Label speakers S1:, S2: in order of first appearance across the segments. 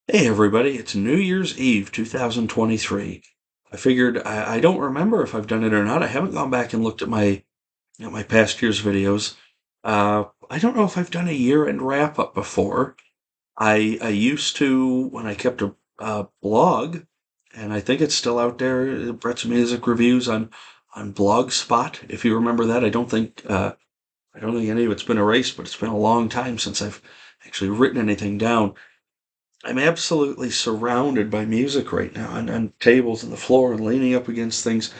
S1: Hey everybody, it's New Year's Eve 2023. I figured I don't remember if I've done it or not. I haven't gone back and looked at my past year's videos. I don't know if I've done a year-end wrap-up before. I used to when I kept a blog, and I think it's still out there, Brett's Music Reviews on Blogspot, if you remember that. I don't think any of it's been erased, but it's been a long time since I've actually written anything down. I'm absolutely surrounded by music right now on tables and the floor and leaning up against things.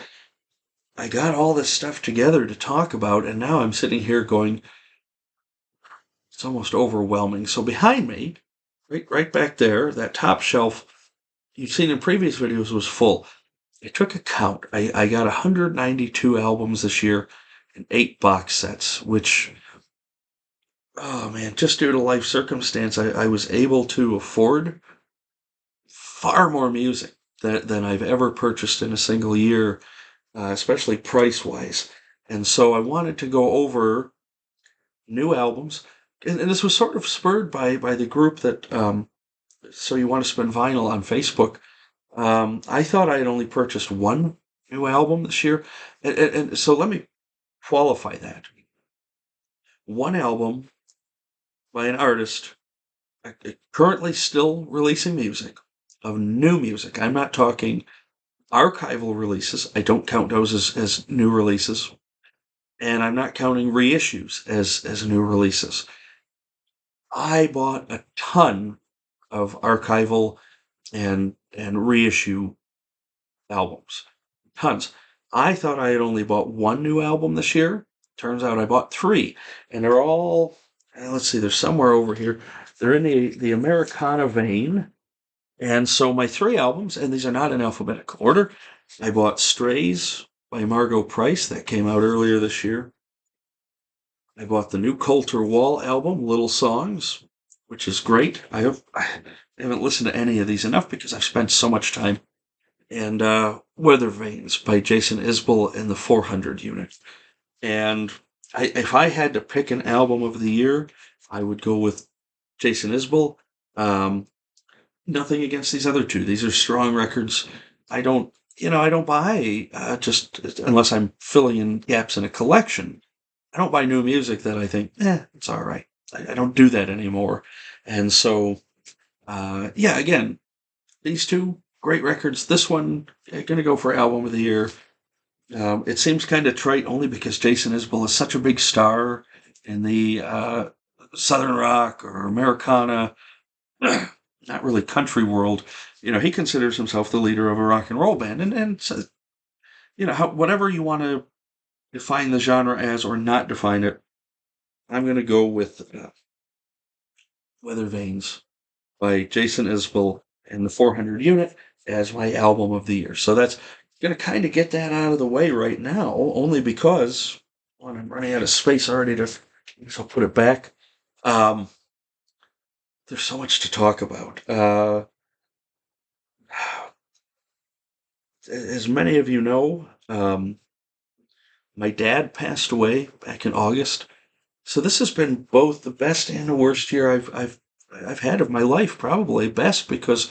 S1: I got all this stuff together to talk about, and now I'm sitting here going, it's almost overwhelming. So behind me, right back there, that top shelf you've seen in previous videos was full. I took a count. I got 192 albums this year and 8 box sets, which, oh man, just due to life circumstance, I was able to afford far more music than I've ever purchased in a single year, especially price wise. And so I wanted to go over new albums. And this was sort of spurred by the group that, So You Want to Spin Vinyl on Facebook. I thought I had only purchased one new album this year. And so let me qualify that. One album by an artist currently still releasing music, of new music. I'm not talking archival releases. I don't count those as new releases. And I'm not counting reissues as new releases. I bought a ton of archival and reissue albums. Tons. I thought I had only bought one new album this year. Turns out I bought three. And they're all, let's see, they're somewhere over here. They're in the Americana vein. And so my three albums, and these are not in alphabetical order. I bought Strays by Margot Price, that came out earlier this year. I bought the new Colter Wall album, Little Songs, which is great. I haven't listened to any of these enough because I've spent so much time. And Weather Vanes by Jason Isbell and the 400 Unit. And if I had to pick an album of the year, I would go with Jason Isbell. Um, Nothing against these other two. These are strong records. I don't buy just unless I'm filling in gaps in a collection. I don't buy new music that I think, it's all right. I don't do that anymore. And so, yeah, again, these two great records. This one, going to go for album of the year. It seems kind of trite only because Jason Isbell is such a big star in the Southern rock or Americana, not really country world. He considers himself the leader of a rock and roll band, and so, whatever you want to define the genre as or not define it, I'm going to go with Weather Vanes by Jason Isbell and the 400 Unit as my album of the year. So that's going to kind of get that out of the way right now, only because when I'm running out of space already to, so I'll put it back. Um, there's so much to talk about. As many of you know, my dad passed away back in August. So this has been both the best and the worst year I've had of my life, probably best because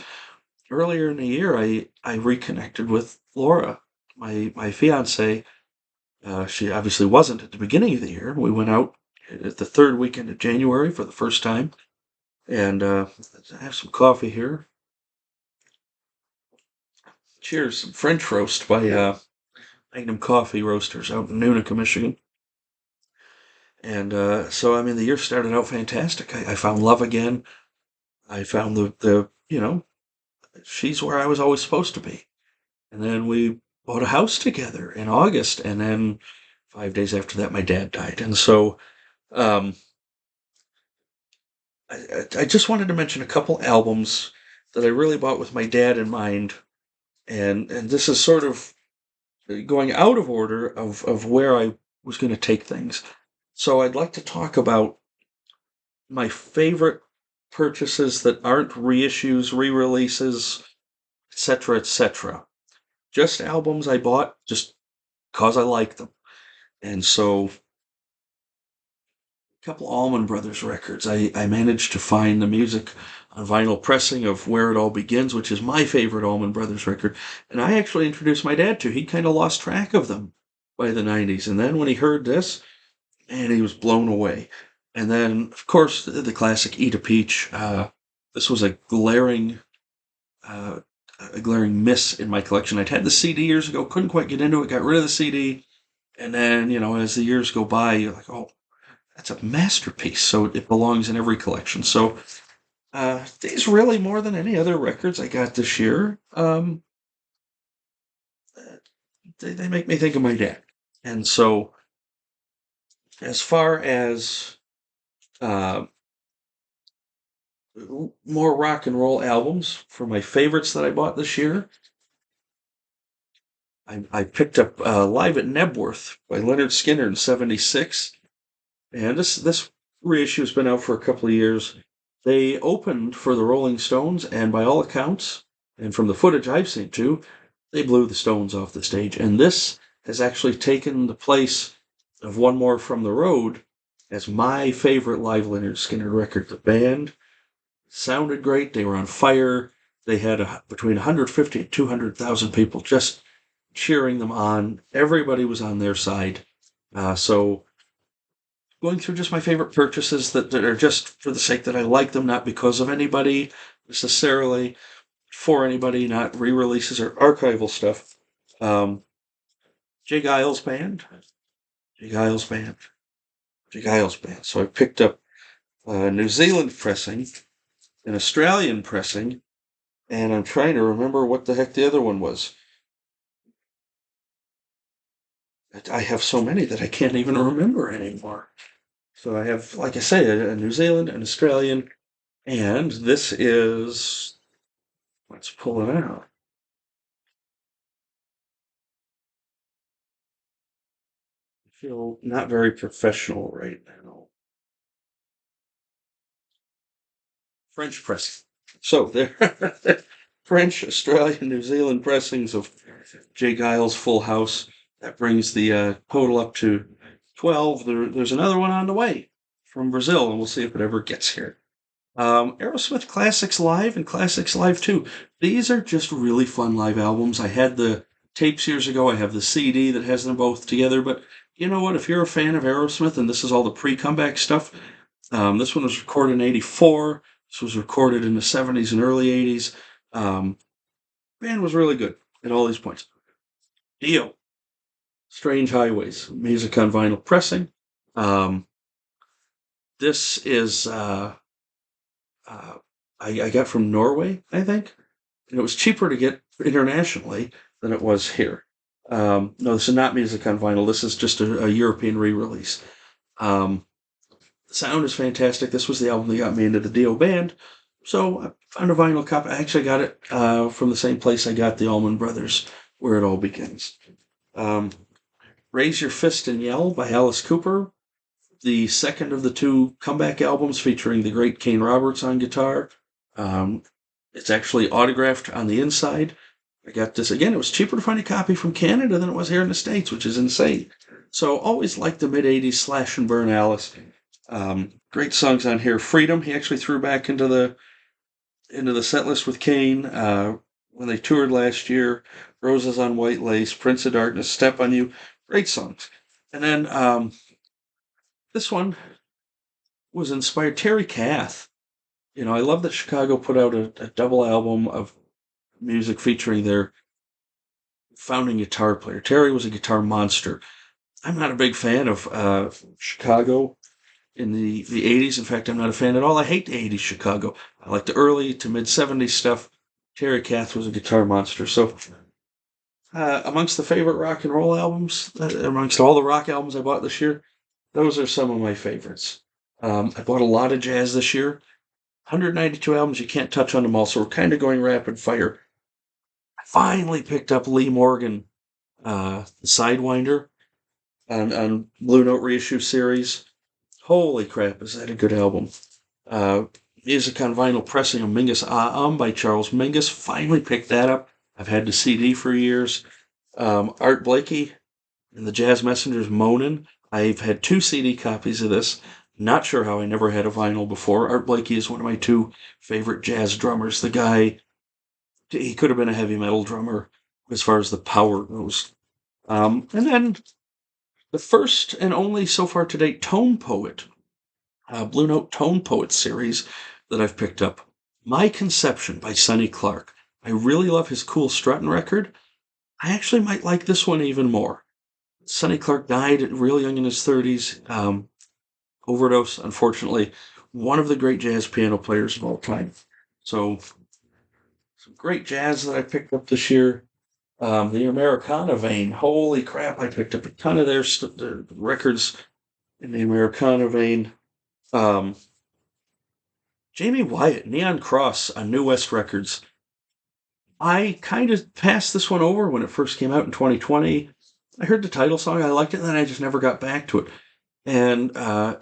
S1: earlier in the year I reconnected with Laura, my fiance. She obviously wasn't at the beginning of the year. We went out at the third weekend of January for the first time, and I have some coffee here. Cheers, some French roast by Magnum Coffee Roasters out in Unica, Michigan. And so, I mean, the year started out fantastic. I found love again. I found she's where I was always supposed to be. And then we bought a house together in August. And then 5 days after that, my dad died. And so um, I just wanted to mention a couple albums that I really bought with my dad in mind. And this is sort of going out of order of where I was going to take things. So I'd like to talk about my favorite purchases that aren't reissues, re-releases, etc., etc. Just albums I bought just because I like them. And so, a couple Allman Brothers records. I managed to find the music on vinyl pressing of Where It All Begins, which is my favorite Allman Brothers record. And I actually introduced my dad to. He kind of lost track of them by the 90s. And then when he heard this, and he was blown away. And then, of course, the classic Eat a Peach. This was uh, a glaring miss in my collection. I'd had the CD years ago, couldn't quite get into it, got rid of the CD. And then, as the years go by, you're like, oh, that's a masterpiece. So it belongs in every collection. So these really, more than any other records I got this year, they make me think of my dad. And so as far as uh, more rock and roll albums for my favorites that I bought this year, I picked up Live at Nebworth by Leonard Skinner in '76. And this reissue has been out for a couple of years. They opened for the Rolling Stones, and by all accounts, and from the footage I've seen too, they blew the Stones off the stage. And this has actually taken the place of One More from the Road as my favorite live Leonard Skinner record. The band sounded great. They were on fire. They had between 150 and 200,000 people just cheering them on. Everybody was on their side. So going through just my favorite purchases that are just for the sake that I like them, not because of anybody necessarily, for anybody, not re-releases or archival stuff. J. Geils Band. J. Geils Band. J. Geils Band. So I picked up a New Zealand pressing, an Australian pressing, and I'm trying to remember what the heck the other one was. I have so many that I can't even remember anymore. So I have, like I say, a New Zealand, an Australian, and this is, let's pull it out. I feel not very professional right now. French pressing. So they're French, Australian, New Zealand pressings of J. Geils' Full House. That brings the total up to 12. There's another one on the way from Brazil, and we'll see if it ever gets here. Aerosmith Classics Live and Classics Live 2. These are just really fun live albums. I had the tapes years ago. I have the CD that has them both together. But you know what? If you're a fan of Aerosmith, and this is all the pre-comeback stuff, this one was recorded in '84. This was recorded in the '70s and early '80s. Band was really good at all these points. Dio, Strange Highways, music on vinyl pressing. This is I got from Norway, I think, and it was cheaper to get internationally than it was here. No, this is not music on vinyl. This is just a European re-release. The sound is fantastic. This was the album that got me into the Dio band. So I found a vinyl copy. I actually got it from the same place I got the Allman Brothers, Where It All Begins. Raise Your Fist and Yell by Alice Cooper. The second of the two comeback albums featuring the great Kane Roberts on guitar. It's actually autographed on the inside. I got this again. It was cheaper to find a copy from Canada than it was here in the States, which is insane. So always liked the mid '80s slash and burn Alice. Great songs on here. Freedom, he actually threw back into the set list with Kane when they toured last year. Roses on White Lace, Prince of Darkness, Step on You. Great songs. And then this one was inspired. Terry Kath. I love that Chicago put out a double album of music featuring their founding guitar player. Terry was a guitar monster. I'm not a big fan of Chicago in the 80s. In fact, I'm not a fan at all. I hate the 80s Chicago. I like the early to mid 70s stuff. Terry Kath was a guitar monster. So amongst the favorite rock and roll albums, amongst all the rock albums I bought this year, those are some of my favorites. I bought a lot of jazz this year. 192 albums, you can't touch on them all, so we're kind of going rapid fire. I finally picked up Lee Morgan, the Sidewinder, on Blue Note reissue series. Holy crap, is that a good album? Music on vinyl pressing of Mingus by Charles Mingus. Finally picked that up. I've had the CD for years. Art Blakey and the Jazz Messengers Moanin'. I've had 2 CD copies of this. Not sure how I never had a vinyl before. Art Blakey is one of my two favorite jazz drummers. The guy, he could have been a heavy metal drummer as far as the power goes. And then the first and only so far to date Tone Poet, Blue Note Tone Poet series that I've picked up. My Conception by Sonny Clark. I really love his Cool Struttin' record. I actually might like this one even more. Sonny Clark died real young in his 30s. Overdose, unfortunately. One of the great jazz piano players of all time. So, some great jazz that I picked up this year. The Americana vein. Holy crap, I picked up a ton of their records in the Americana vein. Um, Jamie Wyatt, Neon Cross on New West Records. I kind of passed this one over when it first came out in 2020. I heard the title song, I liked it, and then I just never got back to it. And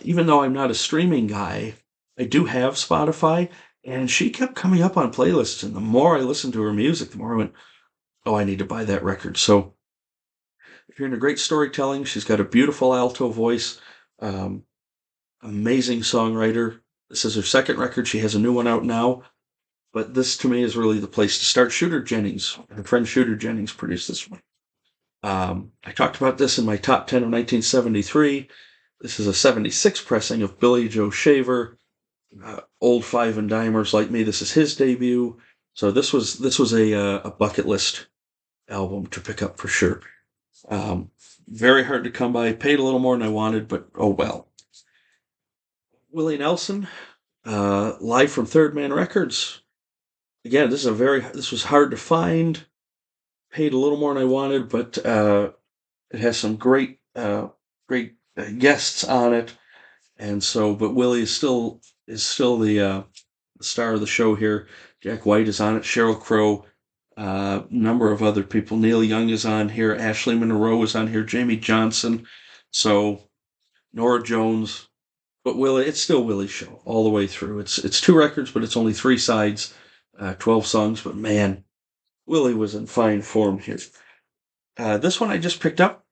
S1: even though I'm not a streaming guy, I do have Spotify, and she kept coming up on playlists. And the more I listened to her music, the more I went, oh, I need to buy that record. So if you're into great storytelling, she's got a beautiful alto voice, um, amazing songwriter. This is her second record. She has a new one out now. But this, to me, is really the place to start. Shooter Jennings, her friend Shooter Jennings produced this one. I talked about this in my top 10 of 1973. This is a 76 pressing of Billy Joe Shaver. Old five and dimers like me, this is his debut. So this was a bucket list album to pick up for sure. Very hard to come by. Paid a little more than I wanted, but oh well. Willie Nelson, live from Third Man Records. Again, this was hard to find. Paid a little more than I wanted, but it has some great guests on it, and so. But Willie is still the star of the show here. Jack White is on it. Sheryl Crow, number of other people. Neil Young is on here. Ashley Monroe is on here. Jamie Johnson. So Nora Jones. But Willie, it's still Willie's show all the way through. It's two records, but it's only three sides, 12 songs. But man, Willie was in fine form here. This one I just picked up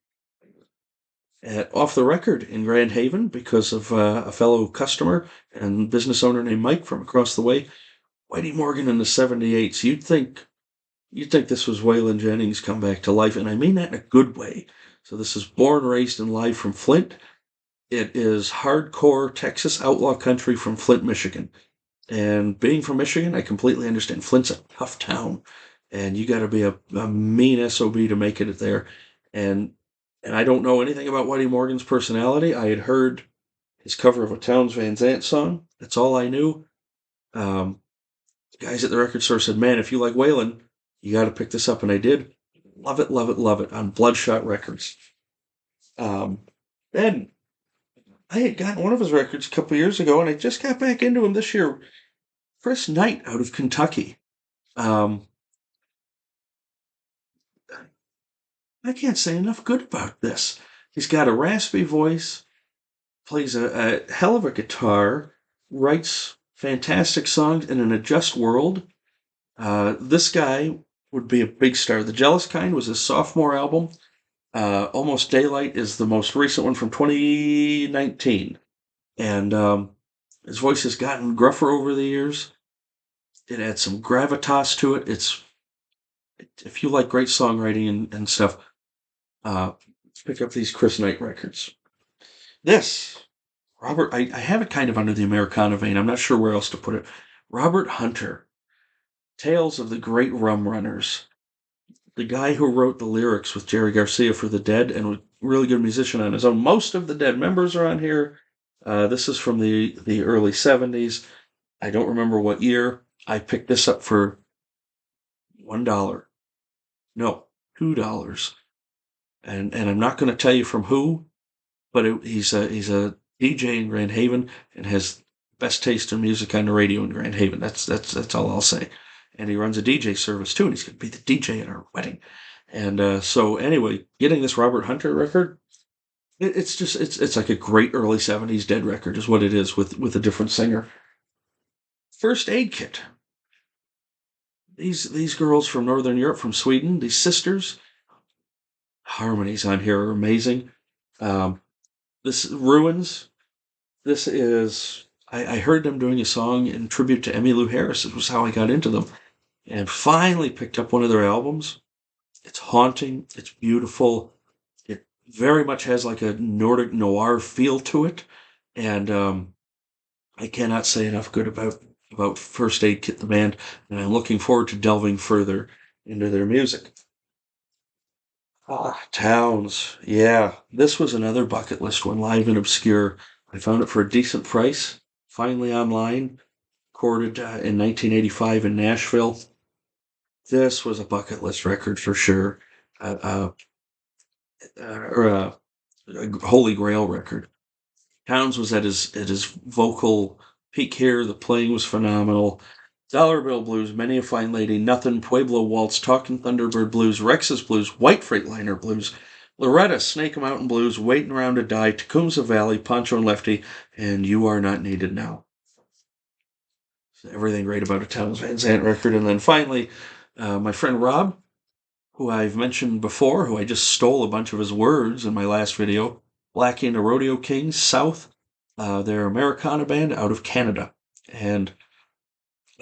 S1: at Off the Record in Grand Haven because of a fellow customer and business owner named Mike from across the way. Whitey Morgan in the 78s. You'd think this was Waylon Jennings come back to life, and I mean that in a good way. So this is Born, Raised, and Live from Flint. It is hardcore Texas outlaw country from Flint, Michigan. And being from Michigan, I completely understand. Flint's a tough town, and you got to be a mean SOB to make it there. And I don't know anything about Whitey Morgan's personality. I had heard his cover of a Townes Van Zandt song. That's all I knew. The guys at the record store said, man, if you like Waylon, you got to pick this up. And I did. Love it, love it, love it on Bloodshot Records. Then I had gotten one of his records a couple years ago, and I just got back into him this year. Chris Knight out of Kentucky. I can't say enough good about this. He's got a raspy voice, plays a hell of a guitar, writes fantastic songs in an adjust world. This guy would be a big star. The Jealous Kind was his sophomore album. Almost Daylight is the most recent one from 2019. And his voice has gotten gruffer over the years. It adds some gravitas to it. If you like great songwriting and stuff, pick up these Chris Knight records. This, Robert, I have it kind of under the Americana vein. I'm not sure where else to put it. Robert Hunter, Tales of the Great Rum Runners. The guy who wrote the lyrics with Jerry Garcia for The Dead and was a really good musician on his own. Most of the Dead members are on here. This is from the early 70s. I don't remember what year. I picked this up for $1. No, $2. And I'm not going to tell you from who, but he's a DJ in Grand Haven and has best taste in music on the radio in Grand Haven. That's all I'll say. And he runs a DJ service too, and he's going to be the DJ at our wedding. And so anyway, getting this Robert Hunter record, it's like a great early 70s Dead record is what it is with a different singer. First Aid Kit. These girls from Northern Europe, from Sweden, these sisters, harmonies on here are amazing. This Ruins, This is, I heard them doing a song in tribute to Emmylou Harris. It was how I got into them. And finally picked up one of their albums. It's haunting. It's beautiful. It very much has like a Nordic noir feel to it. And I cannot say enough good about First Aid Kit the band, and I'm looking forward to delving further into their music. Towns. Yeah, this was another bucket list one, Live and Obscure. I found it for a decent price, finally online, recorded in 1985 in Nashville. This was a bucket list record for sure, uh, or a Holy Grail record. Towns was at his vocal peak here. The playing was phenomenal. Dollar Bill Blues, Many a Fine Lady, Nothing, Pueblo Waltz, Talking Thunderbird Blues, Rex's Blues, White Freightliner Blues, Loretta, Snake Mountain Blues, Waiting Around to Die, Tecumseh Valley, Pancho and Lefty, and You Are Not Needed Now. Everything great about a Townes Van Zandt record. And then finally, my friend Rob, who I've mentioned before, who I just stole a bunch of his words in my last video, Blackie and the Rodeo Kings, South. They're an Americana band out of Canada. And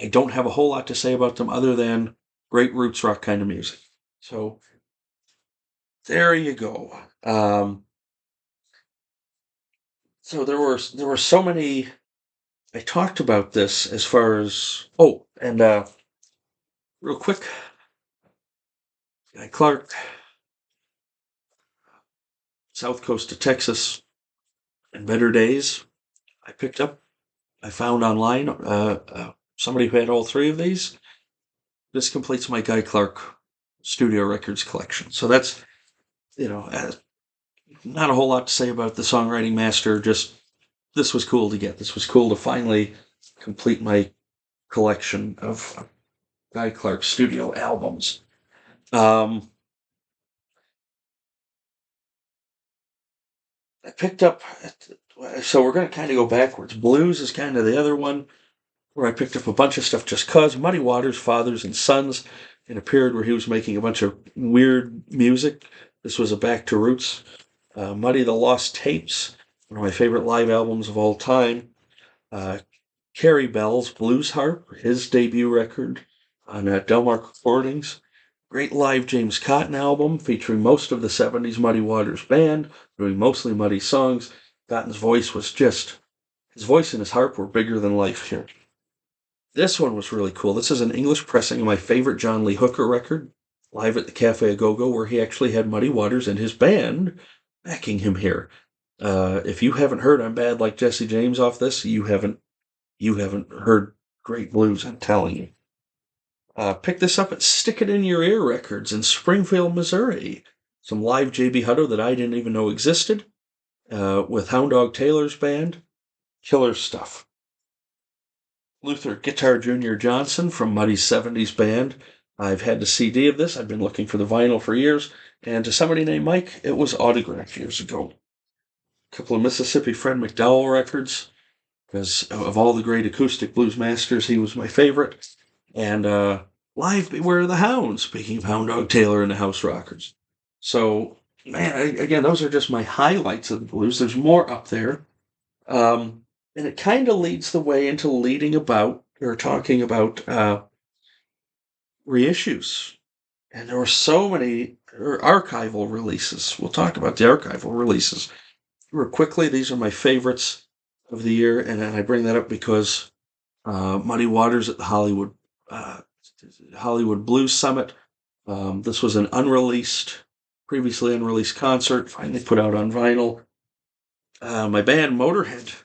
S1: I don't have a whole lot to say about them other than great roots rock kind of music. So there you go. So there were so many. I talked about this as far as and real quick, Guy Clark, South Coast of Texas, and Better Days. I picked up. I found online somebody who had all three of these. This completes my Guy Clark studio records collection. So that's not a whole lot to say about the songwriting master. Just this was cool to get. This was cool to finally complete my collection of Guy Clark studio albums. I picked up. So we're going to kind of go backwards. Blues is kind of the other one where I picked up a bunch of stuff just cause. Muddy Waters, Fathers and Sons, in a period where he was making a bunch of weird music. This was a Back to Roots. Muddy the Lost Tapes, one of my favorite live albums of all time. Carrie Bell's Blues Harp, his debut record on Delmark Recordings. Great live James Cotton album featuring most of the 70s Muddy Waters band, doing mostly Muddy songs. Cotton's voice was just, his voice and his harp were bigger than life here. This one was really cool. This is an English pressing of my favorite John Lee Hooker record, live at the Cafe A Go-Go, where he actually had Muddy Waters and his band backing him here. If you haven't heard I'm Bad Like Jesse James off this, you haven't heard great blues, I'm telling you. Pick this up at Stick It In Your Ear Records in Springfield, Missouri. Some live J.B. Hutto that I didn't even know existed, with Hound Dog Taylor's band. Killer stuff. Luther Guitar Jr. Johnson from Muddy's 70s band. I've had the CD of this. I've been looking for the vinyl for years. And to somebody named Mike, it was autographed years ago. A couple of Mississippi Fred McDowell records, because of all the great acoustic blues masters, he was my favorite. And live Beware the Hound, speaking of Hound Dog Taylor and the House Rockers. So, man, again, those are just my highlights of the blues. There's more up there. And it kind of leads the way into talking about reissues. And there were so many archival releases. We'll talk about the archival releases. Real quickly, these are my favorites of the year, and I bring that up because Muddy Waters at the Hollywood Blues Summit. This was an previously unreleased concert, finally put out on vinyl. My band Motorhead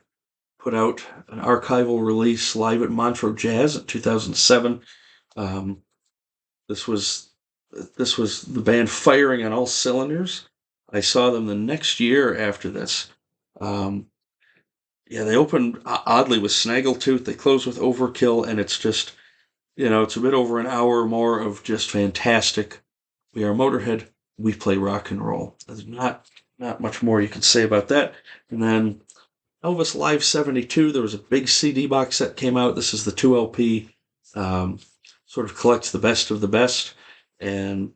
S1: put out an archival release live at Montreux Jazz in 2007. This was the band firing on all cylinders. I saw them the next year after this. They opened oddly with Snaggletooth. They closed with Overkill, and it's just, it's a bit over an hour more of just fantastic. We are Motorhead. We play rock and roll. There's not much more you can say about that. And then Elvis Live 72, there was a big CD box set came out. This is the 2 LP, sort of collects the best of the best. And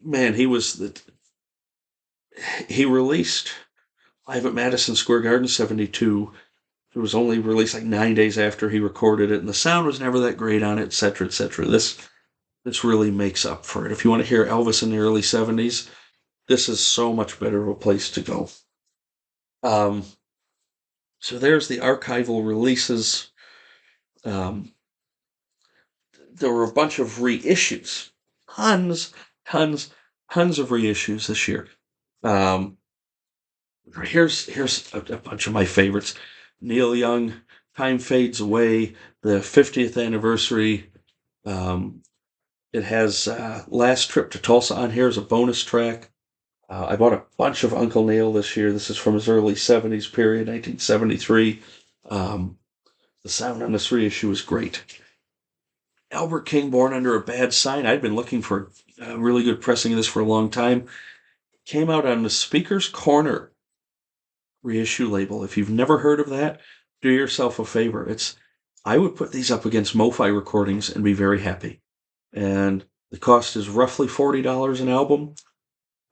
S1: man, he released live at Madison Square Garden 72 It was only released like 9 days after he recorded it, and the sound was never that great on it, etc., etc. This really makes up for it. If you want to hear Elvis in the early 70s, this is so much better of a place to go. Um, so there's the archival releases. Um, there were a bunch of reissues, tons, tons, tons of reissues this year. Here's a bunch of my favorites. Neil Young, Time Fades Away, the 50th anniversary. It has Last Trip to Tulsa on here as a bonus track. I bought a bunch of Uncle Neil this year. This is from his early 70s period, 1973. The sound on this reissue is great. Albert King, Born Under a Bad Sign. I'd been looking for a really good pressing of this for a long time. Came out on the Speaker's Corner reissue label. If you've never heard of that, do yourself a favor. I would put these up against MoFi recordings and be very happy. And the cost is roughly $40 an album,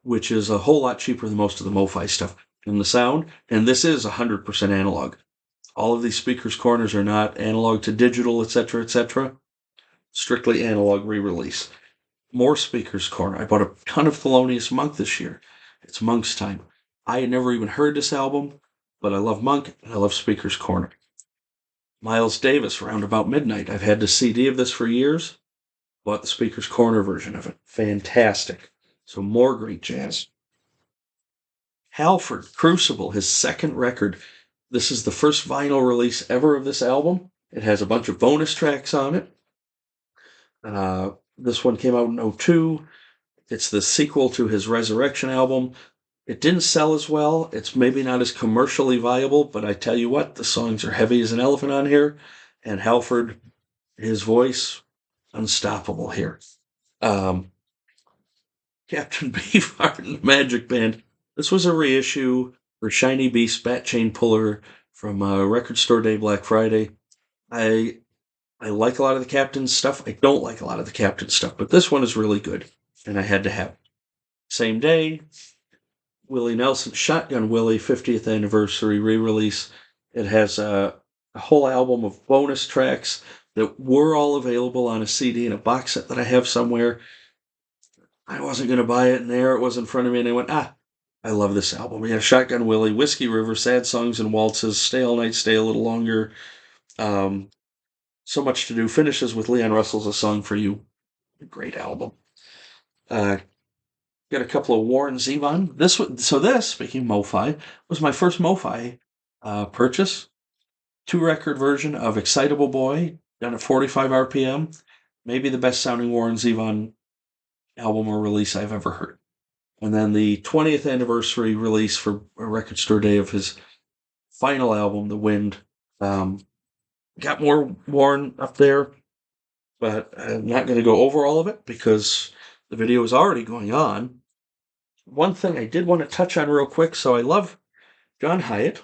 S1: which is a whole lot cheaper than most of the MoFi stuff. And the sound, and this is 100% analog. All of these Speaker's Corners are not analog to digital, etc., etc. Strictly analog re-release. More Speaker's Corner. I bought a ton of Thelonious Monk this year. It's Monk's time. I had never even heard this album, but I love Monk and I love Speaker's Corner. Miles Davis, Round About Midnight. I've had the CD of this for years. Bought the Speaker's Corner version of it. Fantastic. So more great jazz. Halford, Crucible, his second record. This is the first vinyl release ever of this album. It has a bunch of bonus tracks on it. This one came out in 2002. It's the sequel to his Resurrection album. It didn't sell as well. It's maybe not as commercially viable, but I tell you what, the songs are heavy as an elephant on here. And Halford, his voice, unstoppable here. Captain Beefheart and the Magic Band. This was a reissue for Shiny Beast, Bat Chain Puller from Record Store Day Black Friday. I like a lot of the Captain's stuff. I don't like a lot of the Captain's stuff, but this one is really good, and I had to have it. Same day, Willie Nelson, Shotgun Willie 50th anniversary re-release. It has a whole album of bonus tracks that were all available on a CD in a box set that I have somewhere. I wasn't going to buy it, and there it was in front of me, and I went, I love this album. We have Shotgun Willie, Whiskey River, Sad Songs and Waltzes, Stay All Night, Stay a Little Longer. So Much to Do. Finishes with Leon Russell's A Song for You. Great album. Got a couple of Warren Zevon. This, speaking of MoFi, was my first MoFi purchase. 2-record version of Excitable Boy, done at 45 RPM. Maybe the best sounding Warren Zevon album or release I've ever heard. And then the 20th anniversary release for a Record Store Day of his final album, The Wind. Got more Warren up there, but I'm not going to go over all of it because the video is already going on. One thing I did want to touch on real quick, so I love John Hiatt,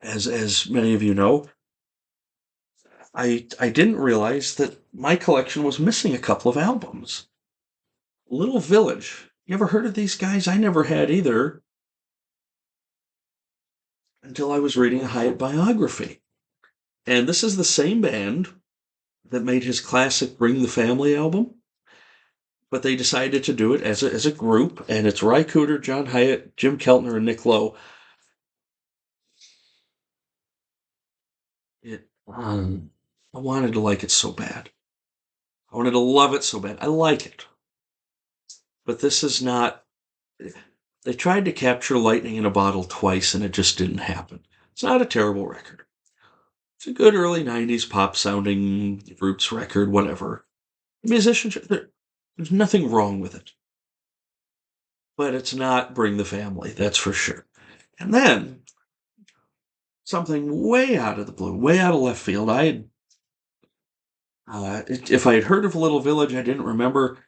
S1: as many of you know. I didn't realize that my collection was missing a couple of albums. Little Village. You ever heard of these guys? I never had either until I was reading a Hiatt biography. And this is the same band that made his classic Bring the Family album, but they decided to do it as a group, and it's Ry Cooder, John Hiatt, Jim Keltner, and Nick Lowe. I wanted to like it so bad. I wanted to love it so bad. I like it. But this is not... They tried to capture lightning in a bottle twice, and it just didn't happen. It's not a terrible record. It's a good early 90s pop-sounding roots record, whatever. Musicianship, there's nothing wrong with it. But it's not Bring the Family, that's for sure. And then, something way out of the blue, way out of left field. If I had heard of Little Village, I didn't remember.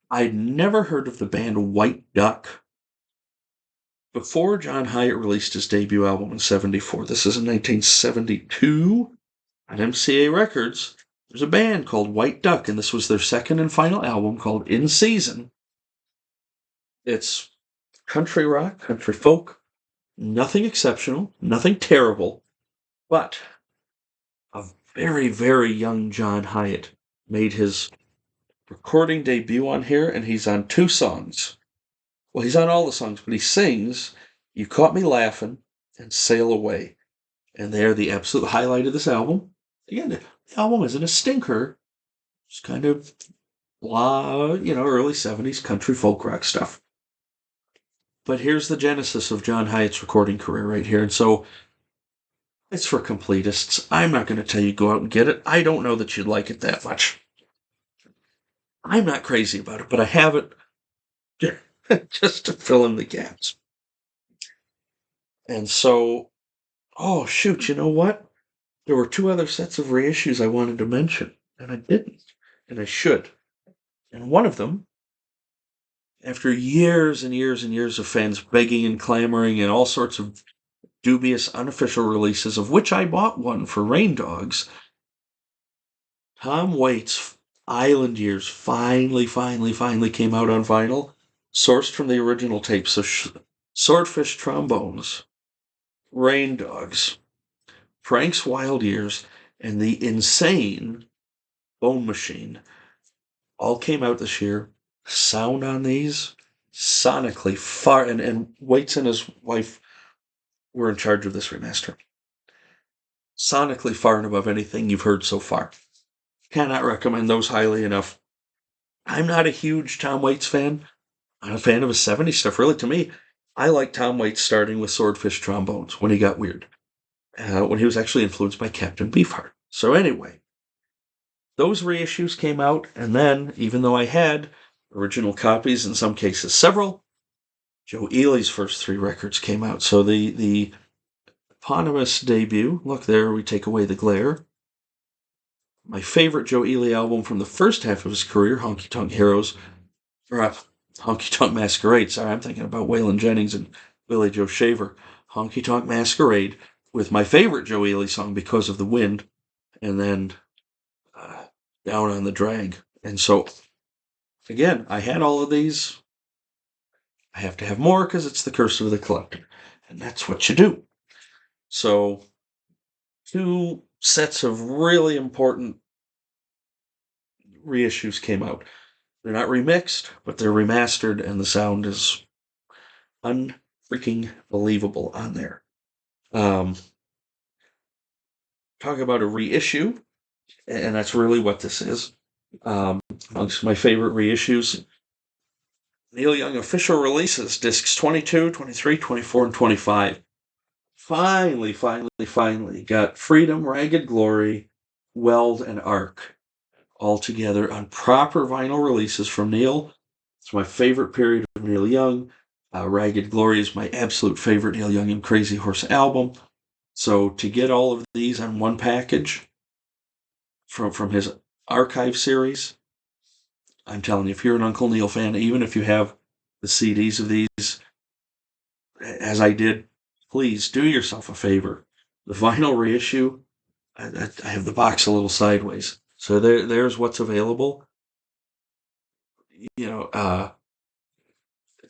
S1: I'd never heard of the band White Duck before John Hiatt released his debut album in 1974. This is in 1972 on MCA Records. There's a band called White Duck, and this was their second and final album called In Season. It's country rock, country folk, nothing exceptional, nothing terrible, But a very, very young John Hyatt made his recording debut on here, and he's on two songs. Well, he's on all the songs, but he sings You Caught Me Laughing and Sail Away. And they are the absolute highlight of this album. Again, the album isn't a stinker. It's kind of blah, early 70s country folk rock stuff. But here's the genesis of John Hyatt's recording career right here. And so it's for completists. I'm not going to tell you go out and get it. I don't know that you'd like it that much. I'm not crazy about it, but I have it just to fill in the gaps. And so, oh shoot, you know what? There were two other sets of reissues I wanted to mention, and I didn't, and I should. And one of them, after years and years and years of fans begging and clamoring and all sorts of dubious unofficial releases, of which I bought one for Rain Dogs, Tom Waits' Island Years finally came out on vinyl, sourced from the original tape. So Swordfish Trombones, Rain Dogs, Frank's Wild Years, and the insane Bone Machine all came out this year. Sound on these, sonically far, and Waits and his wife were in charge of this remaster. Sonically far and above anything you've heard so far. Cannot recommend those highly enough. I'm not a huge Tom Waits fan. I'm a fan of his 70s stuff. Really, to me, I like Tom Waits starting with Swordfish Trombones when he got weird. When he was actually influenced by Captain Beefheart. So anyway, those reissues came out, and then, even though I had original copies, in some cases several, Joe Ely's first three records came out. So the eponymous debut, look there, We Take Away the Glare. My favorite Joe Ely album from the first half of his career, Honky Tonk Heroes, or Honky Tonk Masquerade. Sorry, I'm thinking about Waylon Jennings and Billy Joe Shaver. Honky Tonk Masquerade, with my favorite Joe Ely song, Because of the Wind, and then Down on the Drag. And so, again, I had all of these. I have to have more because it's the curse of the collector. And that's what you do. So, two sets of really important reissues came out. They're not remixed, but they're remastered, and the sound is unfreaking believable on there. Talk about a reissue, and that's really what this is. Amongst my favorite reissues, Neil Young official releases, discs 22, 23, 24, and 25. Finally got Freedom, Ragged Glory, Weld, and Arc all together on proper vinyl releases from Neil. It's my favorite period of Neil Young. Ragged Glory is my absolute favorite Neil Young and Crazy Horse album. So to get all of these on one package from his archive series, I'm telling you, if you're an Uncle Neil fan, even if you have the CDs of these, as I did, please do yourself a favor. The vinyl reissue, I have the box a little sideways. So there's what's available.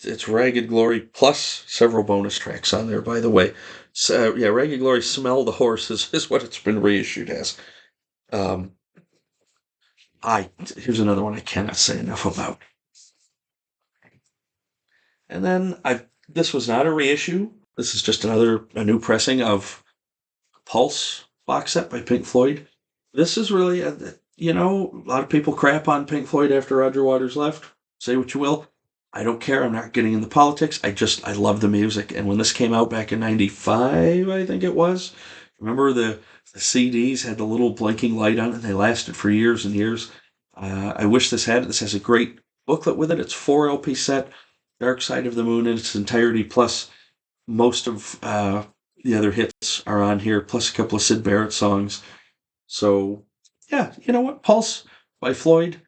S1: It's Ragged Glory plus several bonus tracks on there, by the way. So, Ragged Glory Smell the Horse is what it's been reissued as. Here's another one I cannot say enough about. And then this was not a reissue. This is just a new pressing of Pulse box set by Pink Floyd. This is really, a lot of people crap on Pink Floyd after Roger Waters left. Say what you will. I don't care. I'm not getting into politics. I love the music. And when this came out back in 95, I think it was, remember the CDs had the little blinking light on it, and they lasted for years and years. I wish this had it. This has a great booklet with it. It's 4 LP set, Dark Side of the Moon in its entirety, plus most of the other hits are on here, plus a couple of Syd Barrett songs. So, yeah, you know what? Pulse by Floyd.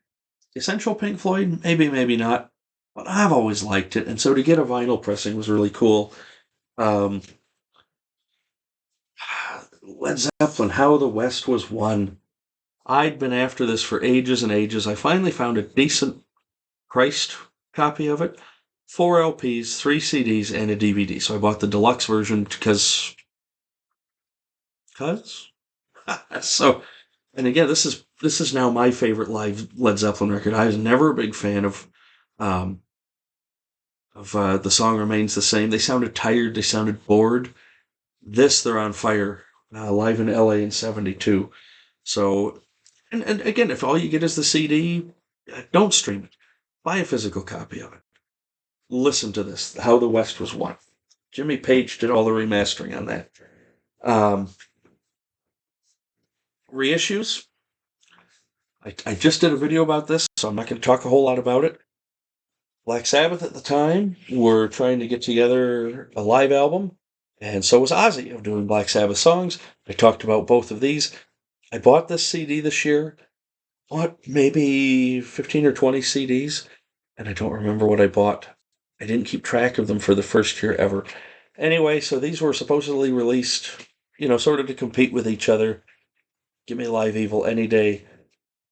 S1: Essential Pink Floyd? Maybe not. But I've always liked it, and so to get a vinyl pressing was really cool. Led Zeppelin, How the West Was Won. I'd been after this for ages and ages. I finally found a decent priced copy of it. 4 LPs, 3 CDs, and a DVD. So I bought the deluxe version because 'Cause so, and again, this is now my favorite live Led Zeppelin record. I was never a big fan um, The Song Remains the Same. They sounded tired. They sounded bored. This, they're on fire. Live in LA in '72. So, and again, if all you get is the CD, don't stream it. Buy a physical copy of it. Listen to this, How the West Was Won. Jimmy Page did all the remastering on that. Um, Reissues. I just did a video about this, so I'm not going to talk a whole lot about it. Black Sabbath at the time were trying to get together a live album, and so was Ozzy of doing Black Sabbath songs. I talked about both of these. I bought this CD this year, bought maybe 15 or 20 CDs, and I don't remember what I bought. I didn't keep track of them for the first year ever. Anyway, so these were supposedly released, sort of to compete with each other. Give me Live Evil any day.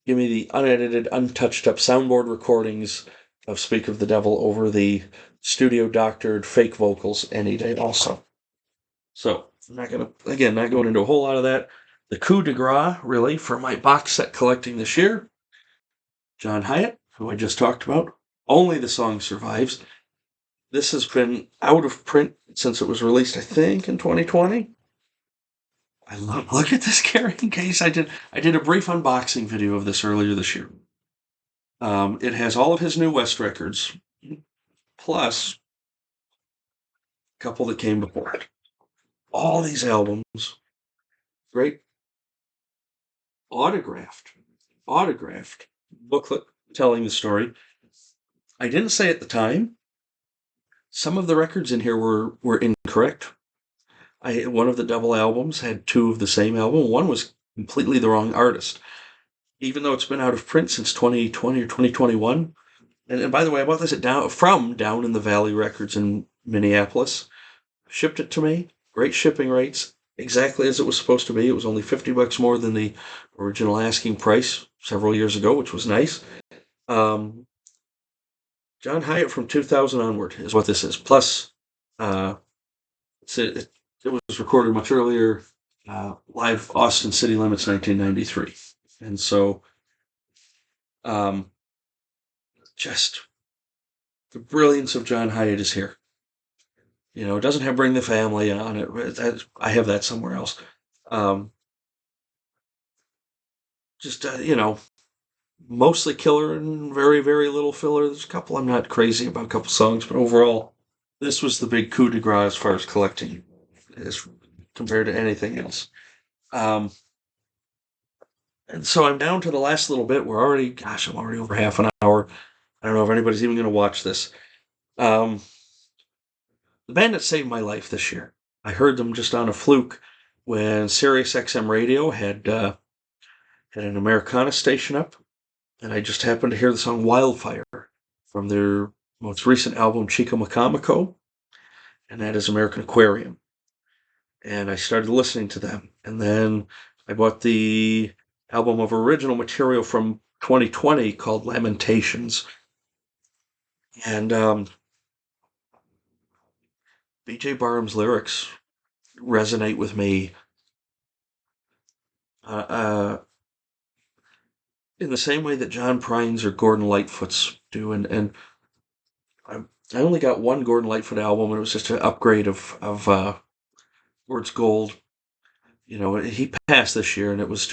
S1: Give me the unedited, untouched up soundboard recordings of Speak of the Devil over the studio doctored fake vocals any day also. So, I'm not going into a whole lot of that. The coup de grace, really, for my box set collecting this year. John Hiatt, who I just talked about. Only the Song Survives. This has been out of print since it was released, I think, in 2020. Look at this carrying case. I did a brief unboxing video of this earlier this year. It has all of his new West records, plus a couple that came before it. All these albums, great autographed booklet telling the story. I didn't say at the time, some of the records in here were incorrect. One of the double albums had two of the same album. One was completely the wrong artist. Even though it's been out of print since 2020 or 2021. And by the way, I bought this from Down in the Valley Records in Minneapolis. Shipped it to me. Great shipping rates. Exactly as it was supposed to be. It was only $50 more than the original asking price several years ago, which was nice. John Hiatt from 2000 onward is what this is. Plus, it was recorded much earlier. Live Austin City Limits 1993. And so, just the brilliance of John Hiatt is here. It doesn't have Bring the Family on it. I have that somewhere else. Mostly killer and very, very little filler. There's a couple I'm not crazy about, a couple songs, but overall, this was the big coup de grace as far as collecting as compared to anything else. And so I'm down to the last little bit. I'm already over half an hour. I don't know if anybody's even going to watch this. The band that saved my life this year. I heard them just on a fluke when Sirius XM Radio had an Americana station up, and I just happened to hear the song Wildfire from their most recent album, Chico Macamico, and that is American Aquarium. And I started listening to them, and then I bought the album of original material from 2020 called Lamentations. And B.J. Barham's lyrics resonate with me in the same way that John Prine's or Gordon Lightfoot's do. And I only got one Gordon Lightfoot album, and it was just an upgrade of Words Gold. He passed this year, and it was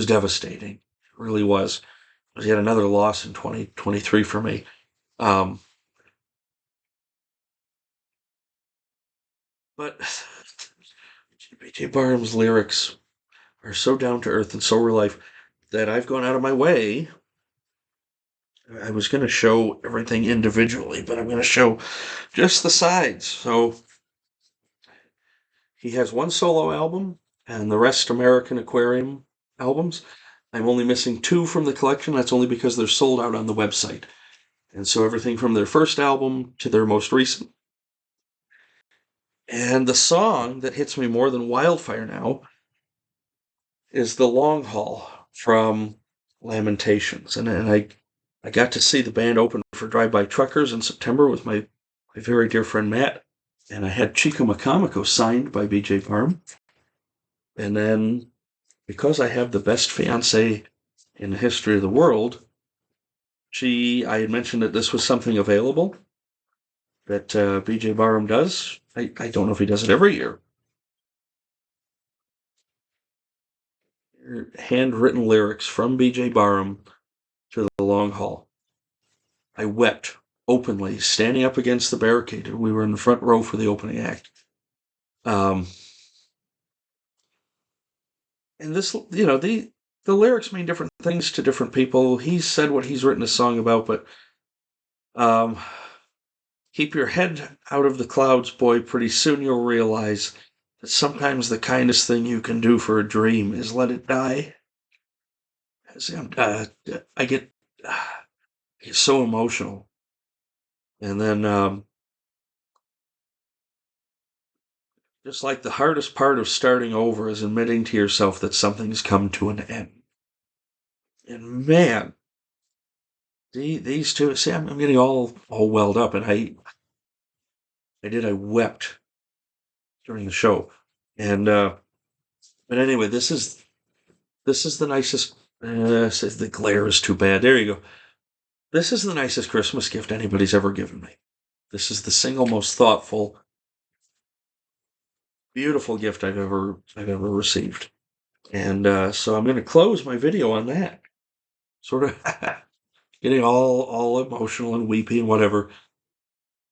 S1: devastating. It really was. He had another loss in 2023 for me. But B.J. Barham's lyrics are so down to earth and so real life that I've gone out of my way. I was going to show everything individually, but I'm going to show just the sides. So he has one solo album and the rest American Aquarium albums. I'm only missing two from the collection. That's only because they're sold out on the website. And so everything from their first album to their most recent. And the song that hits me more than Wildfire now is The Long Haul from Lamentations. And I got to see the band open for Drive By Truckers in September with my very dear friend Matt. And I had Chico Macamico signed by B.J. Barham. And then, because I have the best fiance in the history of the world, I had mentioned that this was something available that BJ Barham does. I don't know if he does it every year. Handwritten lyrics from BJ Barham to the long haul. I wept openly, standing up against the barricade. We were in the front row for the opening act. And this, the lyrics mean different things to different people. He's said what he's written a song about, but um, keep your head out of the clouds, boy. Pretty soon you'll realize that sometimes the kindest thing you can do for a dream is let it die. I get so emotional. And then, just like the hardest part of starting over is admitting to yourself that something's come to an end. And man, these two, see, I'm getting all welled up, and I wept during the show. And, but anyway, this is the nicest, the glare is too bad. There you go. This is the nicest Christmas gift anybody's ever given me. This is the single most thoughtful, beautiful gift I've ever received. And so I'm going to close my video on that. Sort of getting all emotional and weepy and whatever.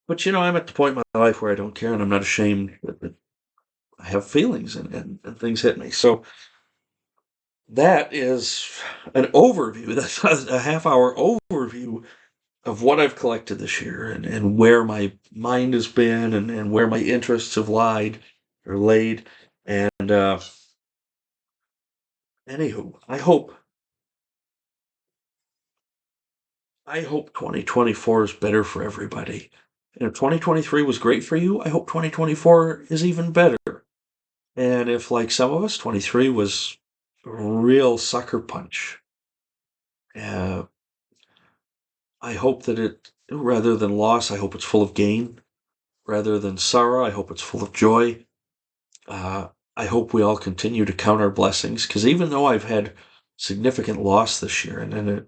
S1: But I'm at the point in my life where I don't care, and I'm not ashamed that I have feelings and things hit me. So that is an overview. That's a half-hour overview of what I've collected this year and where my mind has been and where my interests have laid. And anywho, I hope 2024 is better for everybody. And if 2023 was great for you, I hope 2024 is even better. And if, like some of us, 23 was a real sucker punch, uh, I hope that rather than loss, I hope it's full of gain. Rather than sorrow, I hope it's full of joy. I hope we all continue to count our blessings, because even though I've had significant loss this year, and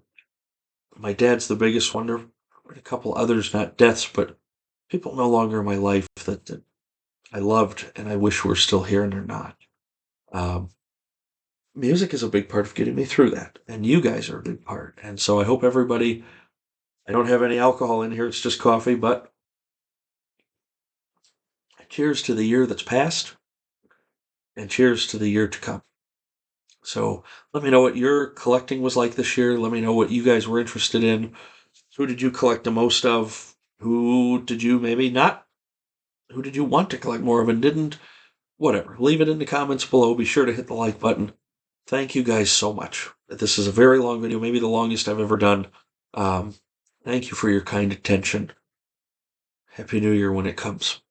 S1: my dad's the biggest one, there were a couple others, not deaths, but people no longer in my life that I loved and I wish were still here and they're not. Um, Music is a big part of getting me through that, and you guys are a big part. And so I hope everybody, I don't have any alcohol in here, it's just coffee, but cheers to the year that's passed, and cheers to the year to come. So let me know what your collecting was like this year. Let me know what you guys were interested in. Who did you collect the most of? Who did you maybe not? Who did you want to collect more of and didn't? Whatever. Leave it in the comments below. Be sure to hit the like button. Thank you guys so much. This is a very long video, maybe the longest I've ever done. Thank you for your kind attention. Happy New Year when it comes.